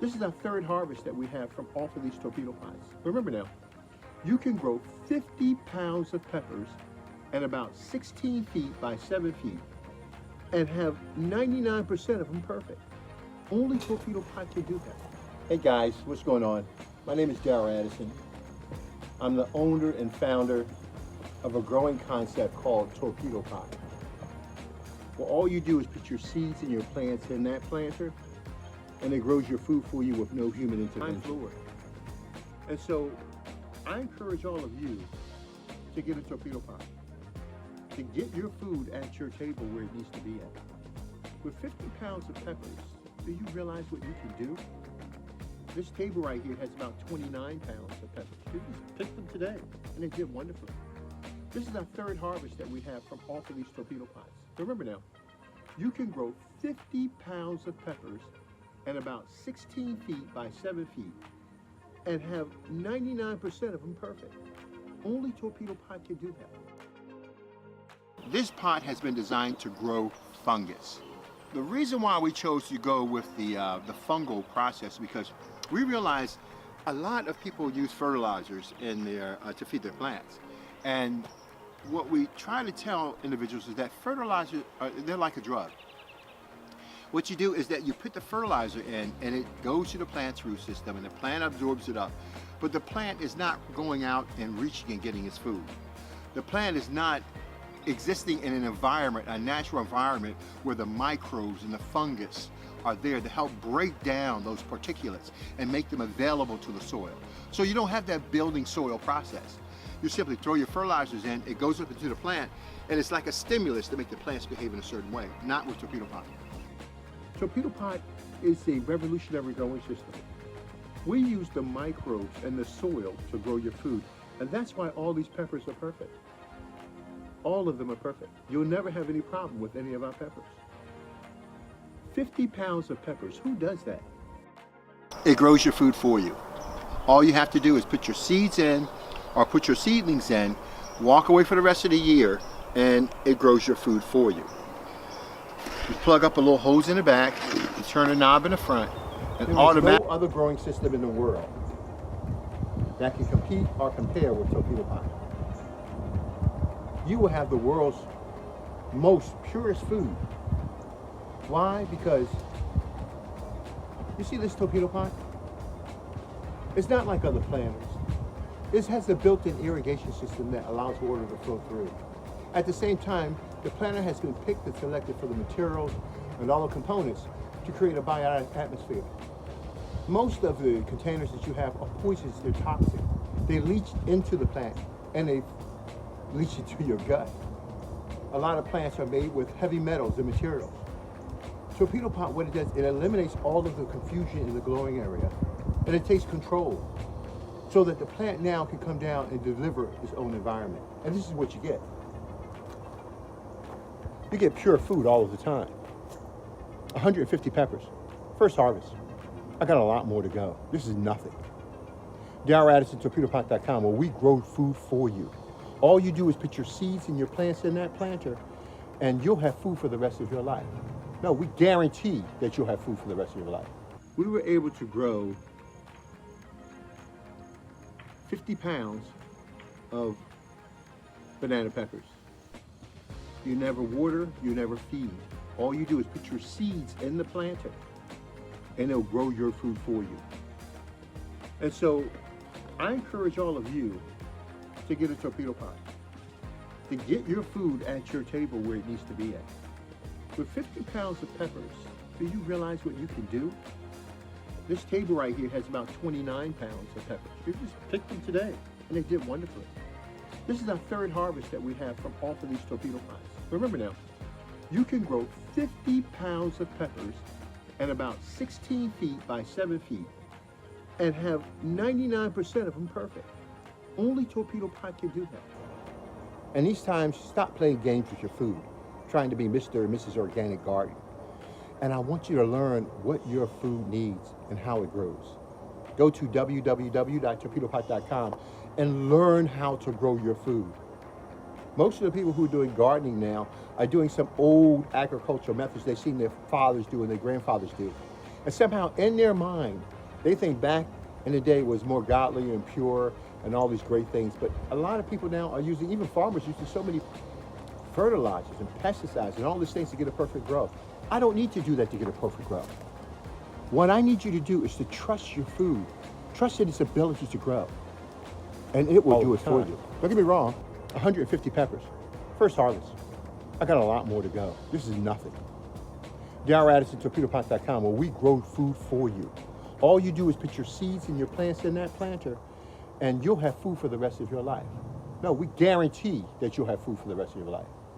This is our third harvest that we have from off of these torpedo pots. Remember now, you can grow 50 pounds of peppers at about 16 feet by 7 feet and have 99% of them perfect. Only torpedo pot can do that. Hey guys, what's going on? My name is Darryl Addison. I'm the owner and founder of a growing concept called Torpedo Pot. Well, all you do is put your seeds and your plants in that planter, and it grows your food for you with no human intervention. And so I encourage all of you to get a torpedo pot, to get your food at your table where it needs to be at. With 50 pounds of peppers, do you realize what you can do? This table right here has about 29 pounds of peppers. You just picked them today, and they did wonderfully. This is our third harvest that we have from off of these torpedo pots. Remember now, you can grow 50 pounds of peppers at about 16 feet by 7 feet and have 99% of them perfect. Only Torpedo Pot can do that. This pot has been designed to grow fungus. The reason why we chose to go with the fungal process because we realized a lot of people use fertilizers in their to feed their plants, and what we try to tell individuals is that fertilizers they're like a drug. What you do is that you put the fertilizer in and it goes to the plant's root system and the plant absorbs it up, but the plant is not going out and reaching and getting its food. The plant is not existing in an environment, a natural environment where the microbes and the fungus are there to help break down those particulates and make them available to the soil. So you don't have that building soil process. You simply throw your fertilizers in, it goes up into the plant, and it's like a stimulus to make the plants behave in a certain way, not with Torpedo Pot. Torpedo Pot is a revolutionary growing system. We use the microbes and the soil to grow your food, and that's why all these peppers are perfect. All of them are perfect. You'll never have any problem with any of our peppers. 50 pounds of peppers, who does that? It grows your food for you. All you have to do is put your seeds in or put your seedlings in, walk away for the rest of the year, and it grows your food for you. You plug up a little hose in the back, you turn a knob in the front, and automatically. No other growing system in the world that can compete or compare with Torpedo Pot. You will have the world's most purest food. Why? Because you see this Torpedo Pot? It's not like other planters. This has a built-in irrigation system that allows water to flow through. At the same time, the planter has been picked and selected for the materials and all the components to create a biotic atmosphere. Most of the containers that you have are poisonous, they're toxic. They leach into the plant and they leach into your gut. A lot of plants are made with heavy metals and materials. Torpedo Pot, what it does, it eliminates all of the confusion in the growing area, and it takes control so that the plant now can come down and deliver its own environment. And this is what you get. You get pure food all of the time. 150 peppers, first harvest. I got a lot more to go. This is nothing. Darryl Addison, torpedopot.com, where we grow food for you. All you do is put your seeds and your plants in that planter, and you'll have food for the rest of your life. No, we guarantee that you'll have food for the rest of your life. We were able to grow 50 pounds of banana peppers. You never water, you never feed. All you do is put your seeds in the planter, and it'll grow your food for you. And so I encourage all of you to get a Torpedo Pot, to get your food at your table where it needs to be at. With 50 pounds of peppers, do you realize what you can do? This table right here has about 29 pounds of peppers. You just picked them today, and they did wonderfully. This is our third harvest that we have from off of these torpedo pots. Remember now, you can grow 50 pounds of peppers at about 16 feet by 7 feet and have 99% of them perfect. Only Torpedo Pot can do that. And these times, stop playing games with your food, trying to be Mr. or Mrs. Organic Garden. And I want you to learn what your food needs and how it grows. Go to www.torpedopot.com and learn how to grow your food. Most of the people who are doing gardening now are doing some old agricultural methods they've seen their fathers do and their grandfathers do. And somehow in their mind, they think back in the day was more godly and pure and all these great things. But a lot of people now are using, even farmers using so many fertilizers and pesticides and all these things to get a perfect growth. I don't need to do that to get a perfect growth. What I need you to do is to trust your food. Trust in its ability to grow. And it will do it for you. Don't get me wrong, 150 peppers. First harvest. I got a lot more to go. This is nothing. Darryl Addison, torpedopots.com, where we grow food for you. All you do is put your seeds and your plants in that planter, and you'll have food for the rest of your life. No, we guarantee that you'll have food for the rest of your life.